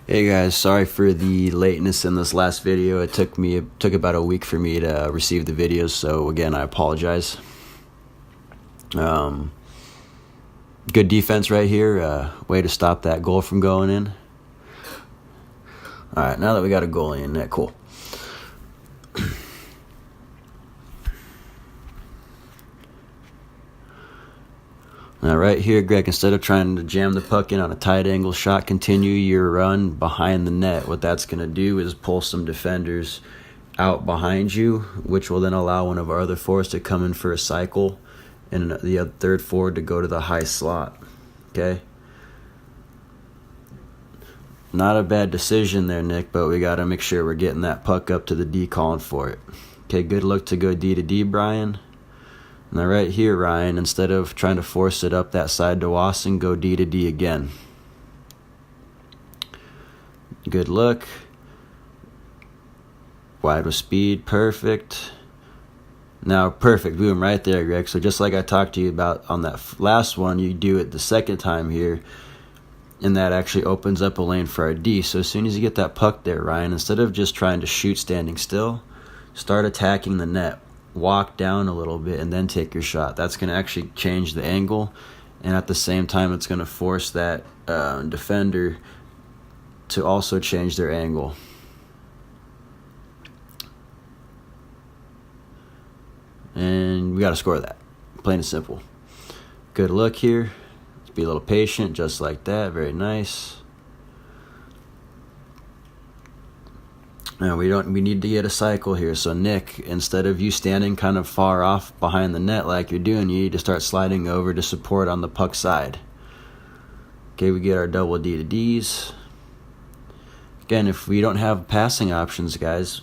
Hey guys, sorry for the lateness in this last video. It took about a week for me to receive the videos, so again, I apologize. Good defense right here. Way to stop that goal from going in. All right, now that we got a goalie in net, cool. Now right here, Greg, instead of trying to jam the puck in on a tight angle shot, continue your run behind the net. What that's going to do is pull some defenders out behind you, which will then allow one of our other forwards to come in for a cycle and the third forward to go to the high slot. Okay? Not a bad decision there, Nick, but we got to make sure we're getting that puck up to the D calling for it. Okay, good look to go D to D, Brian. Now right here, Ryan, instead of trying to force it up that side to Wasson, go D to D again. Good look. Wide with speed, perfect. Now, perfect, boom, right there, Greg. So just like I talked to you about on that last one, you do it the second time here, and that actually opens up a lane for our D. So as soon as you get that puck there, Ryan, instead of just trying to shoot standing still, start attacking the net. Walk down a little bit and then take your shot. That's going to actually change the angle, and at the same time it's going to force that defender to also change their angle. And we got to score that, plain and simple. Good look here. Let's be a little patient, just like that. Very nice. Now we need to get a cycle here. So Nick, instead of you standing kind of far off behind the net like you're doing, you need to start sliding over to support on the puck side. Okay, we get our double D to Ds. Again, if we don't have passing options, guys,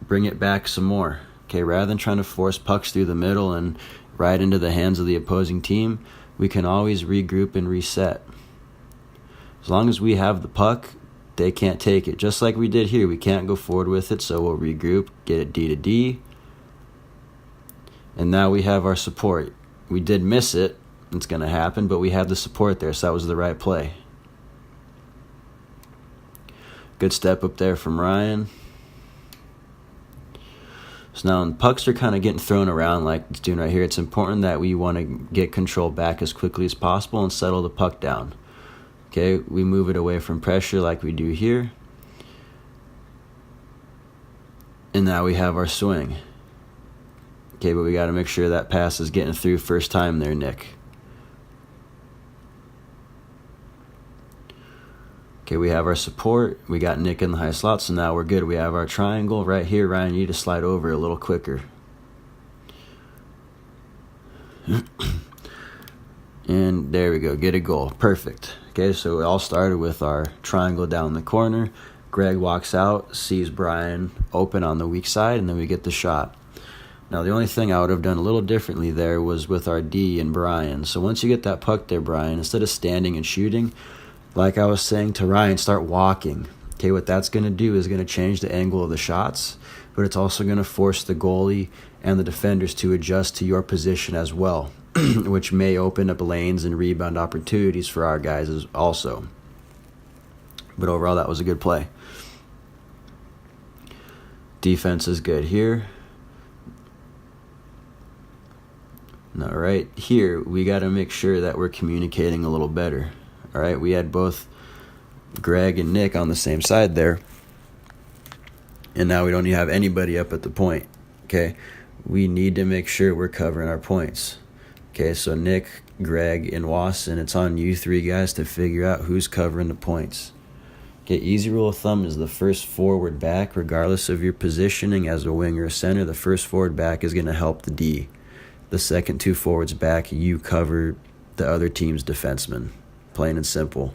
bring it back some more. Okay, rather than trying to force pucks through the middle and right into the hands of the opposing team, we can always regroup and reset. As long as we have the puck, they can't take it. Just like we did here, we can't go forward with it, so we'll regroup, get it D to D. And now we have our support. We did miss it. It's going to happen, but we have the support there, so that was the right play. Good step up there from Ryan. So now when pucks are kind of getting thrown around like it's doing right here, it's important that we want to get control back as quickly as possible and settle the puck down. Okay, we move it away from pressure like we do here. And now we have our swing. Okay, but we got to make sure that pass is getting through first time there, Nick. Okay, we have our support. We got Nick in the high slot, so now we're good. We have our triangle right here. Ryan, you need to slide over a little quicker. And there we go, get a goal. Perfect. Okay, so it all started with our triangle down the corner. Greg walks out, sees Brian open on the weak side, and then we get the shot. Now, the only thing I would have done a little differently there was with our D and Brian. So once you get that puck there, Brian, instead of standing and shooting, like I was saying to Ryan, start walking. Okay, what that's going to do is going to change the angle of the shots, but it's also going to force the goalie and the defenders to adjust to your position as well, which may open up lanes and rebound opportunities for our guys also. But overall, that was a good play. Defense is good here. Now, right here, we got to make sure that we're communicating a little better. All right, we had both Greg and Nick on the same side there, and now we don't even have anybody up at the point. Okay, we need to make sure we're covering our points. Okay, so Nick, Greg, and Wasson, it's on you three guys to figure out who's covering the points. Okay, easy rule of thumb is the first forward back, regardless of your positioning as a wing or a center, the first forward back is going to help the D. The second two forwards back, you cover the other team's defenseman. Plain and simple.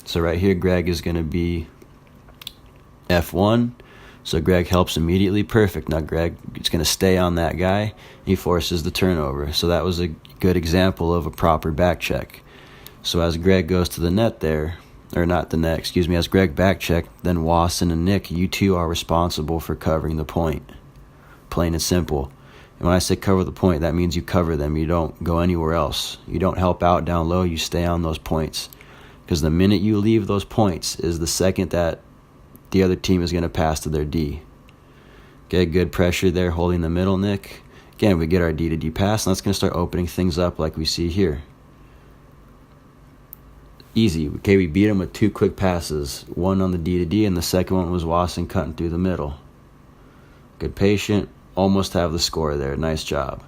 So right here, Greg is going to be F1. So Greg helps immediately. Perfect. Now Greg is going to stay on that guy. He forces the turnover. So that was a good example of a proper back check. So as Greg goes to the net there, or not the net, excuse me, as Greg back checked, then Wasson and Nick, you two are responsible for covering the point. Plain and simple. And when I say cover the point, that means you cover them. You don't go anywhere else. You don't help out down low. You stay on those points. Because the minute you leave those points is the second that the other team is going to pass to their D. Okay, good pressure there, holding the middle, Nick. Again, we get our D to D pass, and that's going to start opening things up like we see here. Easy. Okay, we beat them with 2 quick passes. One on the D to D, and the second one was Wasson cutting through the middle. Good patient. Almost have the score there. Nice job.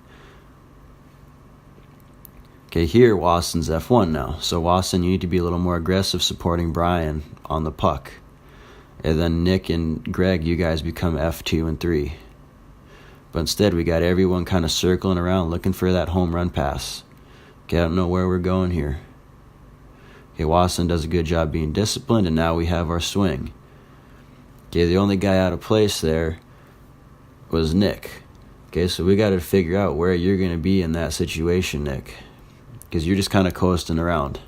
Okay, here Wasson's F1 now. So Wasson, you need to be a little more aggressive supporting Brian on the puck. And then Nick and Greg, you guys become F2 and 3. But instead, we got everyone kind of circling around looking for that home run pass. Okay, I don't know where we're going here. Okay, Wasson does a good job being disciplined, and now we have our swing. Okay, the only guy out of place there was Nick. Okay, so we got to figure out where you're going to be in that situation, Nick, because you're just kind of coasting around.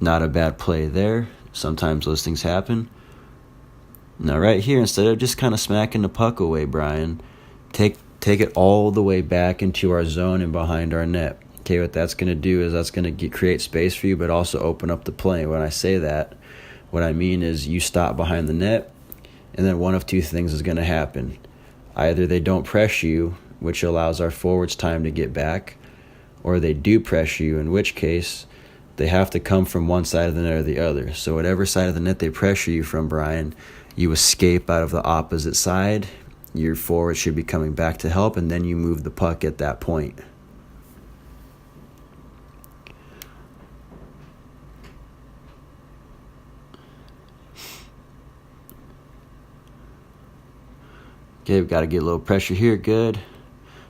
Not a bad play there. Sometimes those things happen. Now right here, instead of just kind of smacking the puck away, Brian, take it all the way back into our zone and behind our net. Okay, what that's going to do is that's going to create space for you, but also open up the play. When I say that, what I mean is you stop behind the net, and then one of 2 things is going to happen. Either they don't press you, which allows our forwards time to get back, or they do press you, in which case they have to come from one side of the net or the other. So whatever side of the net they pressure you from, Brian, you escape out of the opposite side. Your forward should be coming back to help, and then you move the puck at that point. Okay, we've got to get a little pressure here. Good.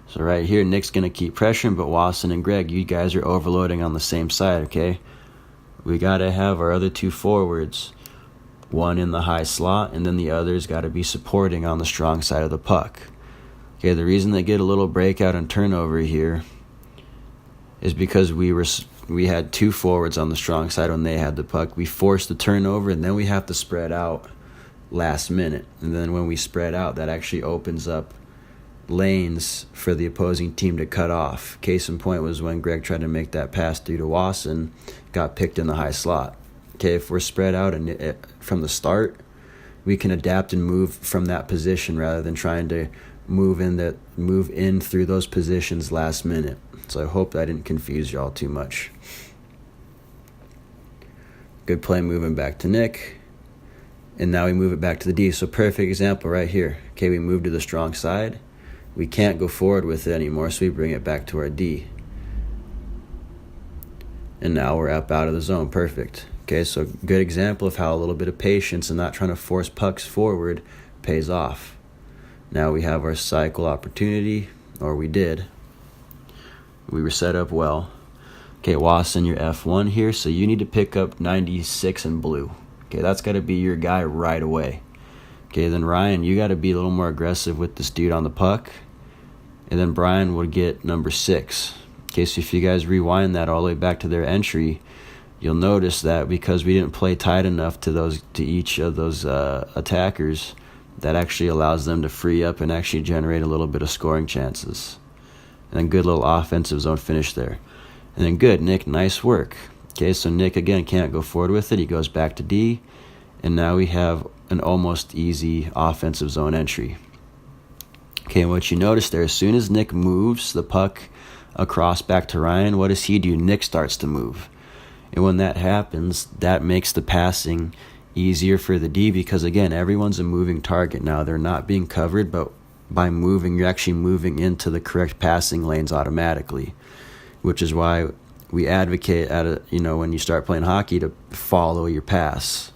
So right here, Nick's going to keep pressuring, but Wasson and Greg, you guys are overloading on the same side, okay? We got to have our other 2 forwards, one in the high slot, and then the other's got to be supporting on the strong side of the puck. Okay, the reason they get a little breakout and turnover here is because we had 2 forwards on the strong side when they had the puck. We forced the turnover, and then we have to spread out last minute. And then when we spread out, that actually opens up lanes for the opposing team to cut off. Case in point was when Greg tried to make that pass through to Wasson, got picked in the high slot. Okay, if we're spread out and from the start, we can adapt and move from that position rather than trying to move in through those positions last minute. So I hope I didn't confuse y'all too much. Good play moving back to Nick. And now we move it back to the D. So perfect example right here. Okay, we move to the strong side. We can't go forward with it anymore, so we bring it back to our D. And now we're up out of the zone. Perfect. Okay, so good example of how a little bit of patience and not trying to force pucks forward pays off. Now we have our cycle opportunity, or we did. We were set up well. Okay, Wasson, you're F1 here, so you need to pick up 96 in blue. Okay, that's got to be your guy right away. Okay, then Ryan, you got to be a little more aggressive with this dude on the puck. And then Brian would get number 6. Okay, so if you guys rewind that all the way back to their entry, you'll notice that because we didn't play tight enough to each of those attackers, that actually allows them to free up and actually generate a little bit of scoring chances. And then good little offensive zone finish there. And then good, Nick, nice work. Okay, so Nick, again, can't go forward with it. He goes back to D. And now we have an almost easy offensive zone entry. Okay, and what you notice there, as soon as Nick moves the puck across back to Ryan, what does he do? Nick starts to move. And when that happens, that makes the passing easier for the D because, again, everyone's a moving target now. They're not being covered, but by moving, you're actually moving into the correct passing lanes automatically, which is why we advocate when you start playing hockey to follow your pass.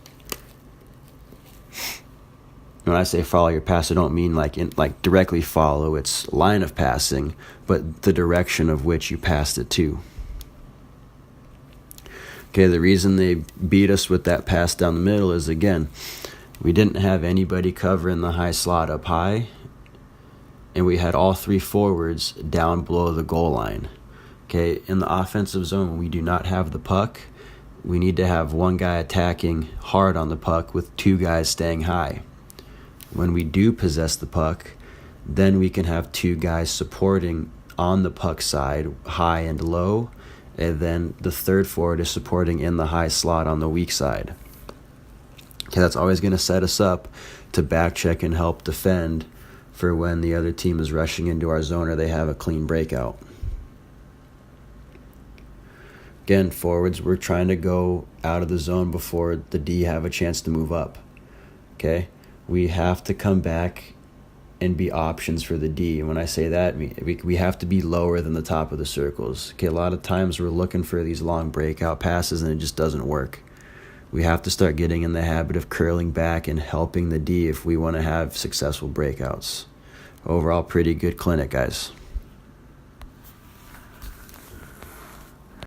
When I say follow your pass, I don't mean like directly follow. It's line of passing, but the direction of which you passed it to. Okay, the reason they beat us with that pass down the middle is, again, we didn't have anybody covering the high slot up high, and we had all 3 forwards down below the goal line. Okay, in the offensive zone, when we do not have the puck, we need to have one guy attacking hard on the puck with two guys staying high. When we do possess the puck, then we can have two guys supporting on the puck side, high and low, and then the third forward is supporting in the high slot on the weak side. Okay, that's always going to set us up to back check and help defend for when the other team is rushing into our zone or they have a clean breakout. Again, forwards, we're trying to go out of the zone before the D have a chance to move up. Okay? We have to come back and be options for the D. And when I say that, we have to be lower than the top of the circles. Okay, a lot of times we're looking for these long breakout passes and it just doesn't work. We have to start getting in the habit of curling back and helping the D if we want to have successful breakouts. Overall, pretty good clinic, guys.